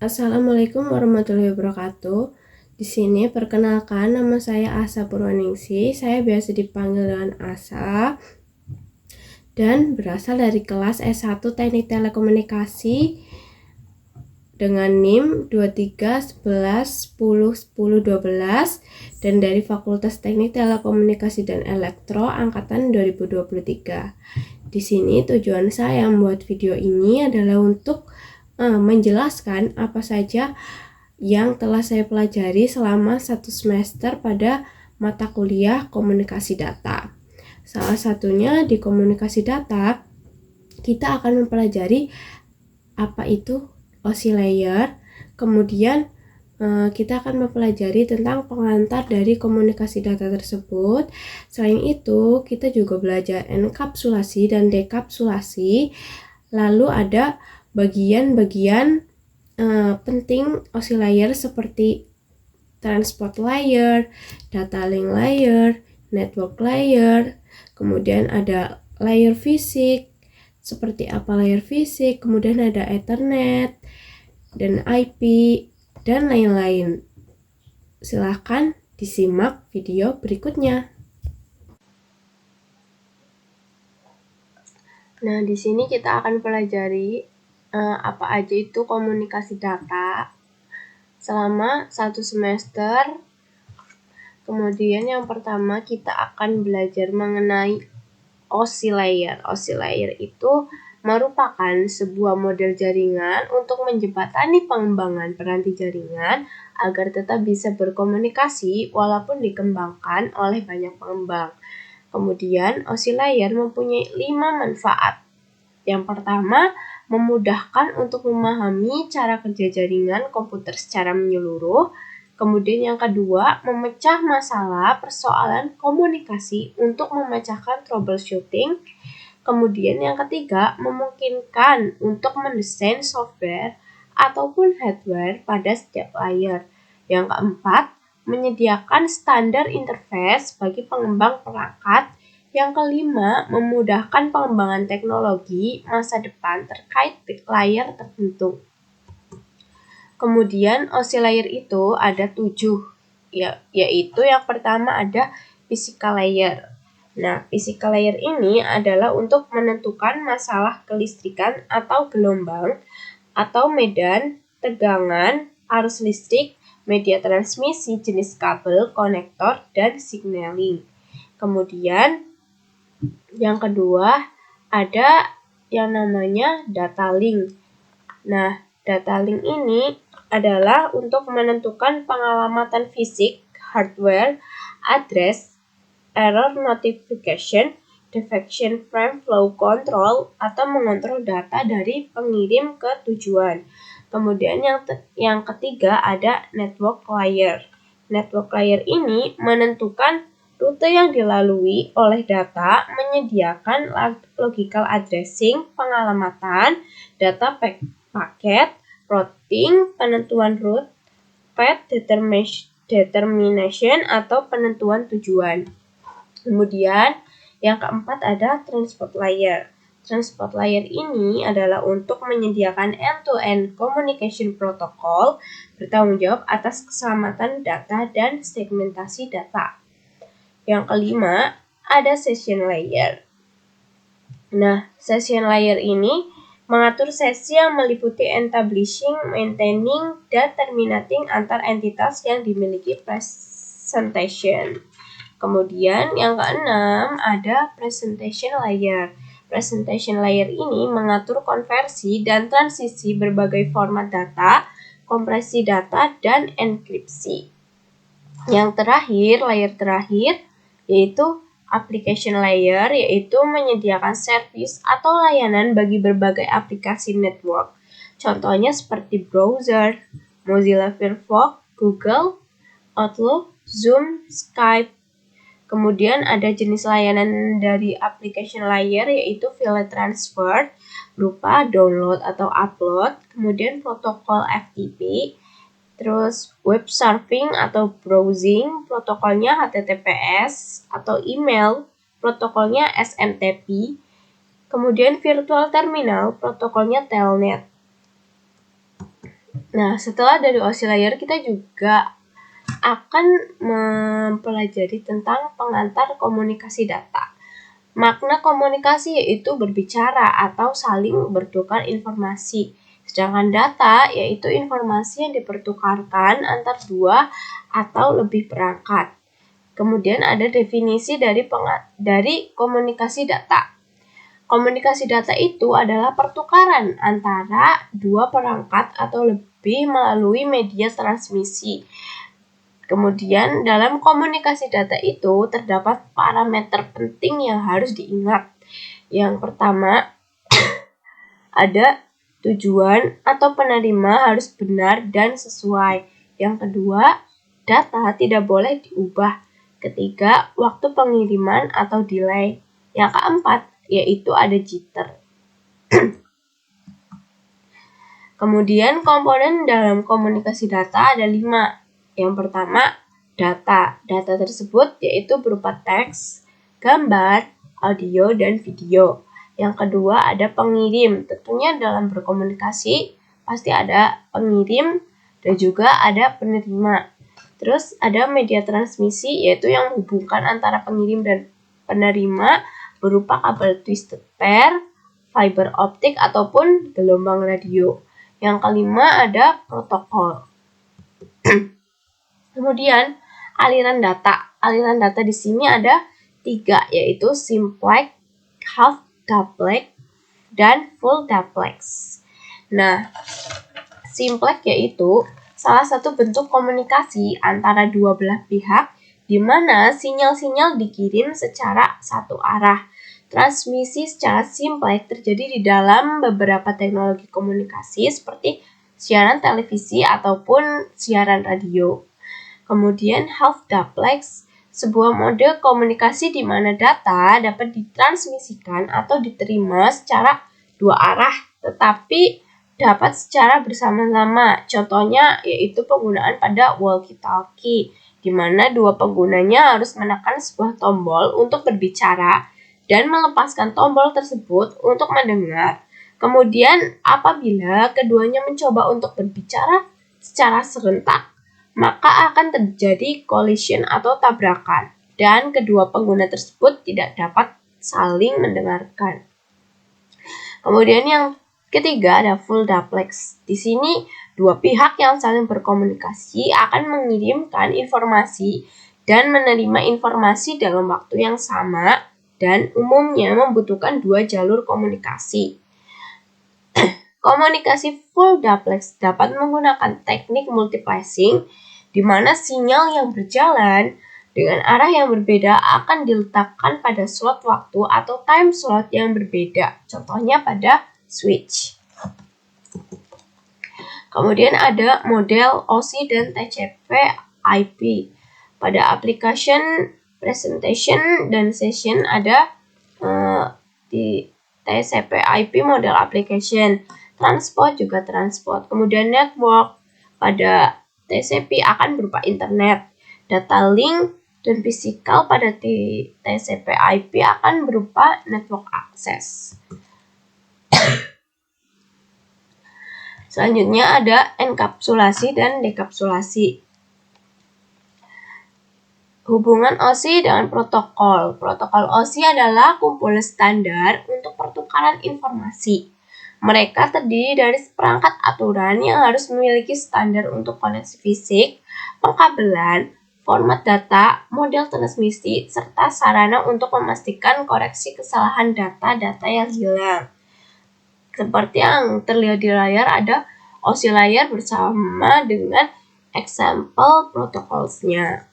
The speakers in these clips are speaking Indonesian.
Assalamualaikum warahmatullahi wabarakatuh. Di sini perkenalkan, nama saya Asa Purwaningsih. Saya biasa dipanggil dengan Asa dan berasal dari kelas S1 Teknik Telekomunikasi dengan NIM 2311101012 dan dari Fakultas Teknik Telekomunikasi dan Elektro angkatan 2023. Di sini tujuan saya membuat video ini adalah untuk menjelaskan apa saja yang telah saya pelajari selama 1 semester pada mata kuliah komunikasi data. Salah satunya di komunikasi data, kita akan mempelajari apa itu oscillator, kemudian kita akan mempelajari tentang pengantar dari komunikasi data tersebut. Selain itu, kita juga belajar enkapsulasi dan dekapsulasi. Lalu ada bagian-bagian penting oscillator seperti transport layer, data link layer, network layer, kemudian ada layer fisik, seperti apa layer fisik, kemudian ada Ethernet, dan IP, dan lain-lain. Silahkan disimak video berikutnya. Nah, di sini kita akan pelajari apa aja itu komunikasi data selama 1 semester. Kemudian yang pertama kita akan belajar mengenai oscillator. Oscillator itu merupakan sebuah model jaringan untuk menjembatani pengembangan peranti jaringan agar tetap bisa berkomunikasi walaupun dikembangkan oleh banyak pengembang. Kemudian oscillator mempunyai 5 manfaat. Yang pertama, memudahkan untuk memahami cara kerja jaringan komputer secara menyeluruh. Kemudian yang kedua, memecah masalah persoalan komunikasi untuk memecahkan troubleshooting. Kemudian yang ketiga, memungkinkan untuk mendesain software ataupun hardware pada setiap layer. Yang keempat, menyediakan standar interface bagi pengembang perangkat. Yang kelima, memudahkan pengembangan teknologi masa depan terkait layer tertentu. Kemudian oscillator itu ada 7, yaitu yang pertama ada physical layer. Nah, physical layer ini adalah untuk menentukan masalah kelistrikan atau gelombang, atau medan, tegangan, arus listrik, media transmisi jenis kabel, konektor, dan signaling. Kemudian yang kedua ada yang namanya data link. Nah, data link ini adalah untuk menentukan pengalamatan fisik, hardware, address, error notification, defection frame flow control, atau mengontrol data dari pengirim ke tujuan. Kemudian yang ketiga ada network layer. Network layer ini menentukan rute yang dilalui oleh data, menyediakan logical addressing, pengalamatan, data paket, routing, penentuan route, path determination, atau penentuan tujuan. Kemudian yang keempat ada transport layer. Transport layer ini adalah untuk menyediakan end-to-end communication protocol, bertanggung jawab atas keselamatan data dan segmentasi data. Yang kelima ada session layer. Nah, session layer ini mengatur sesi yang meliputi establishing, maintaining, dan terminating antar entitas yang dimiliki presentation. Kemudian yang keenam ada presentation layer. Presentation layer ini mengatur konversi dan transisi berbagai format data, kompresi data, dan enkripsi. Yang terakhir, layer terakhir, yaitu application layer, yaitu menyediakan servis atau layanan bagi berbagai aplikasi network. Contohnya seperti browser, Mozilla Firefox, Google, Outlook, Zoom, Skype. Kemudian ada jenis layanan dari application layer, yaitu file transfer berupa download atau upload, kemudian protokol FTP, terus web surfing atau browsing, protokolnya HTTPS, atau email, protokolnya SMTP, kemudian virtual terminal, protokolnya Telnet. Nah, setelah dari OSI layer, kita juga akan mempelajari tentang pengantar komunikasi data. Makna komunikasi yaitu berbicara atau saling bertukar informasi. Sedangkan data yaitu informasi yang dipertukarkan antar dua atau lebih perangkat. Kemudian ada definisi dari komunikasi data. Komunikasi data itu adalah pertukaran antara dua perangkat atau lebih melalui media transmisi. Kemudian dalam komunikasi data itu terdapat parameter penting yang harus diingat. Yang pertama, ada tujuan atau penerima harus benar dan sesuai. Yang kedua, data tidak boleh diubah. Ketiga, waktu pengiriman atau delay. Yang keempat, yaitu ada jitter. Kemudian komponen dalam komunikasi data ada 5. Yang pertama, data. Data tersebut yaitu berupa teks, gambar, audio, dan video. Yang kedua ada pengirim. Tentunya dalam berkomunikasi pasti ada pengirim dan juga ada penerima. Terus ada media transmisi yaitu yang menghubungkan antara pengirim dan penerima berupa kabel twisted pair, fiber optik ataupun gelombang radio. Yang kelima ada protokol. Kemudian aliran data. Aliran data di sini ada 3 yaitu simplex, half duplex, dan full duplex. Nah, simplex yaitu salah satu bentuk komunikasi antara dua belah pihak di mana sinyal-sinyal dikirim secara satu arah. Transmisi secara simplex terjadi di dalam beberapa teknologi komunikasi seperti siaran televisi ataupun siaran radio. Kemudian half duplex, sebuah mode komunikasi di mana data dapat ditransmisikan atau diterima secara dua arah tetapi dapat secara bersama-sama. Contohnya yaitu penggunaan pada walkie-talkie, di mana dua penggunanya harus menekan sebuah tombol untuk berbicara dan melepaskan tombol tersebut untuk mendengar. Kemudian apabila keduanya mencoba untuk berbicara secara serentak, maka akan terjadi collision atau tabrakan dan kedua pengguna tersebut tidak dapat saling mendengarkan. Kemudian yang ketiga ada full duplex. Di sini dua pihak yang saling berkomunikasi akan mengirimkan informasi dan menerima informasi dalam waktu yang sama dan umumnya membutuhkan dua jalur komunikasi. Komunikasi full duplex dapat menggunakan teknik multiplexing di mana sinyal yang berjalan dengan arah yang berbeda akan diletakkan pada slot waktu atau time slot yang berbeda. Contohnya pada switch. Kemudian ada model OSI dan TCP/IP. Pada application, presentation, dan session ada di TCP/IP model application. Transport juga transport. Kemudian network pada TCP akan berupa internet. Data link dan fisikal pada TCP/IP akan berupa network access. Selanjutnya ada enkapsulasi dan dekapsulasi. Hubungan OSI dengan protokol. Protokol OSI adalah kumpulan standar untuk pertukaran informasi. Mereka terdiri dari seperangkat aturan yang harus memiliki standar untuk koneksi fisik, pengkabelan, format data, model transmisi, serta sarana untuk memastikan koreksi kesalahan data-data yang hilang. Seperti yang terlihat di layar ada OSI layer bersama dengan example protocolsnya.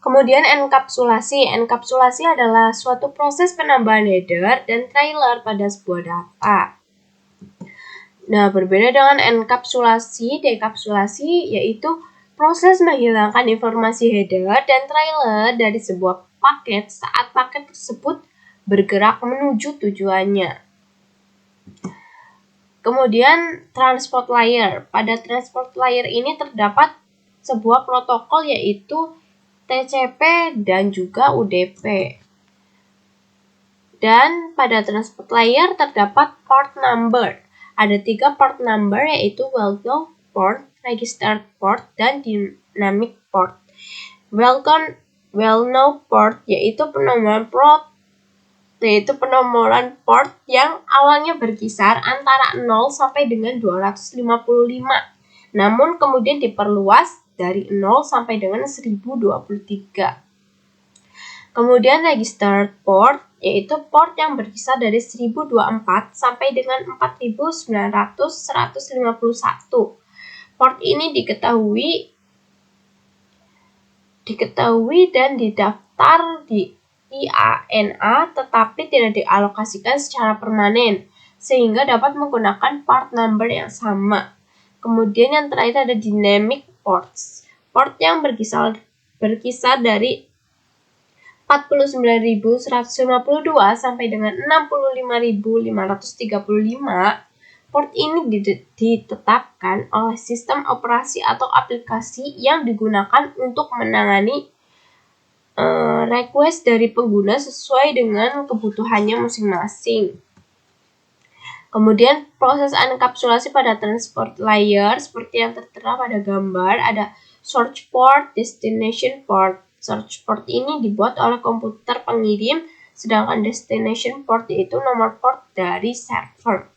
Kemudian enkapsulasi. Enkapsulasi adalah suatu proses penambahan header dan trailer pada sebuah data. Nah, berbeda dengan enkapsulasi, dekapsulasi yaitu proses menghilangkan informasi header dan trailer dari sebuah paket saat paket tersebut bergerak menuju tujuannya. Kemudian transport layer. Pada transport layer ini terdapat sebuah protokol yaitu TCP dan juga UDP. Dan pada transport layer terdapat port number. Ada 3 port number, yaitu well-known port, registered port, dan dynamic port. Well-known port yaitu penomoran port yang awalnya berkisar antara 0 sampai dengan 255. Namun kemudian diperluas dari 0 sampai dengan 1023. Kemudian registered port yaitu port yang berkisar dari 1024 sampai dengan 4900-151. Port ini diketahui dan didaftar di IANA tetapi tidak dialokasikan secara permanen sehingga dapat menggunakan port number yang sama. Kemudian yang terakhir ada dynamic ports. Port yang berkisar dari 49.152 sampai dengan 65.535. Port ini ditetapkan oleh sistem operasi atau aplikasi yang digunakan untuk menangani request dari pengguna sesuai dengan kebutuhannya masing-masing. Kemudian proses enkapsulasi pada transport layer seperti yang tertera pada gambar, ada source port, destination port. Source port ini dibuat oleh komputer pengirim, sedangkan destination port yaitu nomor port dari server.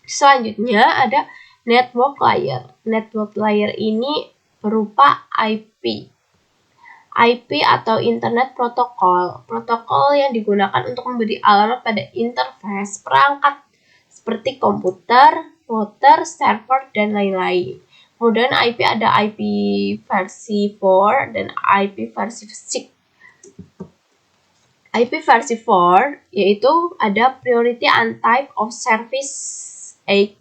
Selanjutnya ada network layer. Network layer ini berupa IP atau Internet Protocol. Protokol yang digunakan untuk memberi alamat pada interface perangkat seperti komputer, router, server, dan lain-lain. Kemudian IP ada IP versi 4 dan IP versi 6. IP versi 4 yaitu ada Priority and Type of Service 8,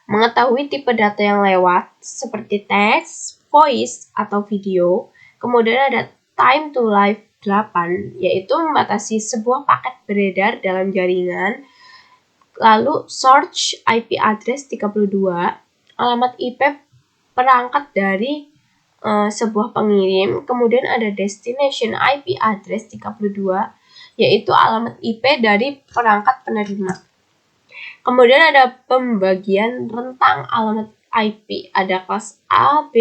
mengetahui tipe data yang lewat seperti teks, voice, atau video. Kemudian ada Time to Live 8 yaitu membatasi sebuah paket beredar dalam jaringan. Lalu search IP address 32, alamat IP perangkat dari sebuah pengirim. Kemudian ada destination IP address 32, yaitu alamat IP dari perangkat penerima. Kemudian ada pembagian rentang alamat IP. Ada kelas A, B,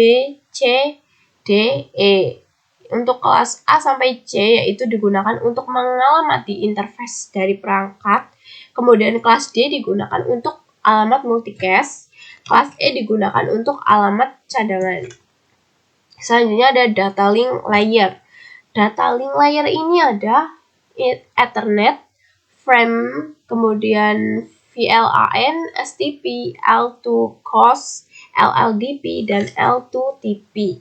C, D, E. Untuk kelas A sampai C yaitu digunakan untuk mengalamati interface dari perangkat. Kemudian kelas D digunakan untuk alamat multicast. Kelas E digunakan untuk alamat cadangan. Selanjutnya ada data link layer. Data link layer ini ada Ethernet, frame, kemudian VLAN, STP, L2 COS, LLDP, dan L2TP.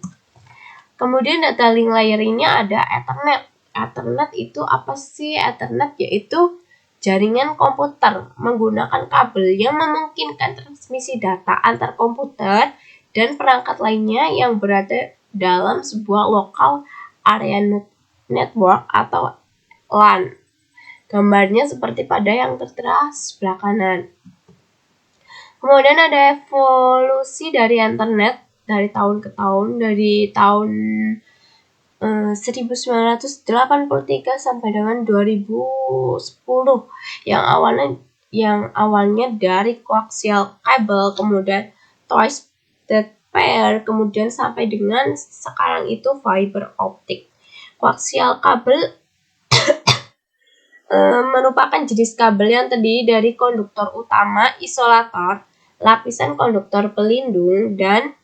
Kemudian data link layer ini ada Ethernet. Ethernet itu apa sih? Ethernet yaitu jaringan komputer menggunakan kabel yang memungkinkan transmisi data antar komputer dan perangkat lainnya yang berada dalam sebuah local area network atau LAN. Gambarnya seperti pada yang tertera sebelah kanan. Kemudian ada evolusi dari internet dari tahun ke tahun, dari tahun 1983 sampai dengan 2010 yang awalnya dari coaxial cable, kemudian twisted pair, kemudian sampai dengan sekarang itu fiber optic. Coaxial kabel merupakan jenis kabel yang terdiri dari konduktor utama, isolator, lapisan konduktor pelindung, dan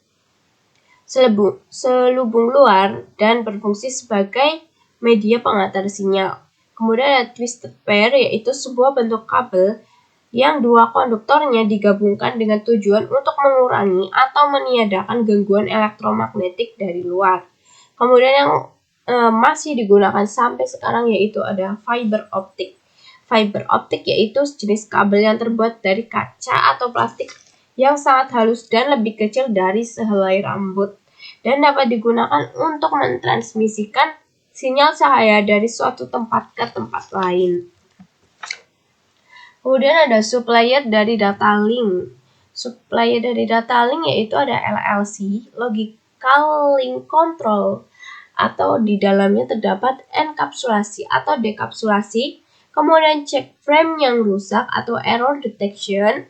selubung luar, dan berfungsi sebagai media pengantar sinyal. Kemudian ada twisted pair, yaitu sebuah bentuk kabel yang dua konduktornya digabungkan dengan tujuan untuk mengurangi atau meniadakan gangguan elektromagnetik dari luar. Kemudian yang masih digunakan sampai sekarang yaitu ada fiber optic. Fiber optic yaitu jenis kabel yang terbuat dari kaca atau plastik yang sangat halus dan lebih kecil dari sehelai rambut dan dapat digunakan untuk mentransmisikan sinyal cahaya dari suatu tempat ke tempat lain. Kemudian ada supplier dari data link. Supplier dari data link yaitu ada LLC, Logical Link Control, atau di dalamnya terdapat enkapsulasi atau dekapsulasi, kemudian check frame yang rusak atau error detection.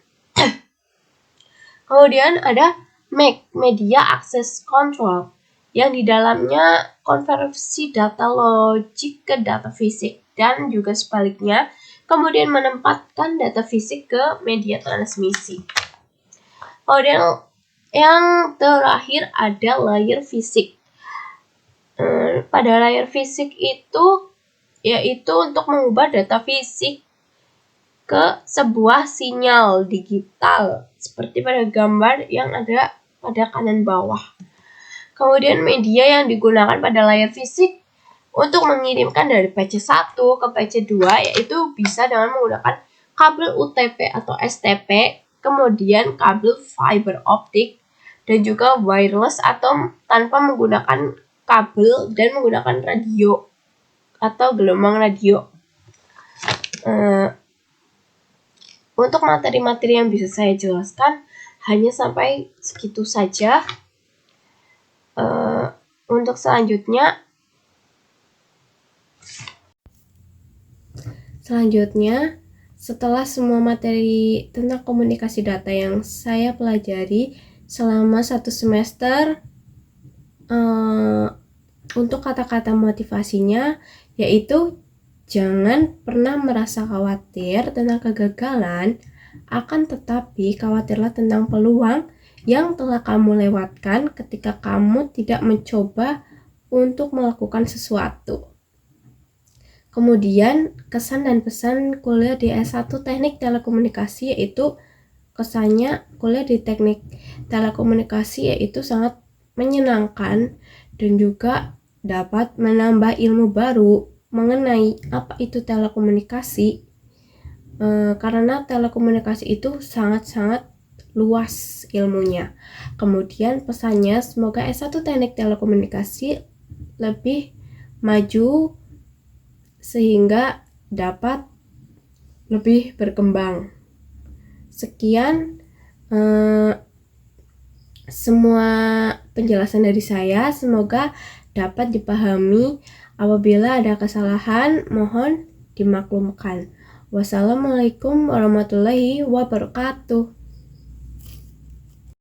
Kemudian ada MAC, Media Access Control, yang di dalamnya konversi data logik ke data fisik dan juga sebaliknya, kemudian menempatkan data fisik ke media transmisi. Kemudian yang terakhir ada layer fisik. Pada layer fisik itu yaitu untuk mengubah data fisik ke sebuah sinyal digital seperti pada gambar yang ada pada kanan bawah. Kemudian media yang digunakan pada layer fisik untuk mengirimkan dari PC1 ke PC2 yaitu bisa dengan menggunakan kabel UTP atau STP, kemudian kabel fiber optik, dan juga wireless atau tanpa menggunakan kabel dan menggunakan radio atau gelombang radio. Untuk materi-materi yang bisa saya jelaskan hanya sampai segitu saja. Untuk selanjutnya, setelah semua materi tentang komunikasi data yang saya pelajari selama 1 semester, untuk kata-kata motivasinya yaitu jangan pernah merasa khawatir tentang kegagalan, akan tetapi khawatirlah tentang peluang yang telah kamu lewatkan ketika kamu tidak mencoba untuk melakukan sesuatu. Kemudian kesan dan pesan kuliah di S1 Teknik Telekomunikasi yaitu kesannya kuliah di Teknik Telekomunikasi yaitu sangat menyenangkan dan juga dapat menambah ilmu baru mengenai apa itu telekomunikasi, karena telekomunikasi itu sangat-sangat luas ilmunya. Kemudian pesannya semoga S1 Teknik Telekomunikasi lebih maju sehingga dapat lebih berkembang. Sekian semua penjelasan dari saya, semoga dapat dipahami. Apabila ada kesalahan, mohon dimaklumkan. Wassalamualaikum warahmatullahi wabarakatuh.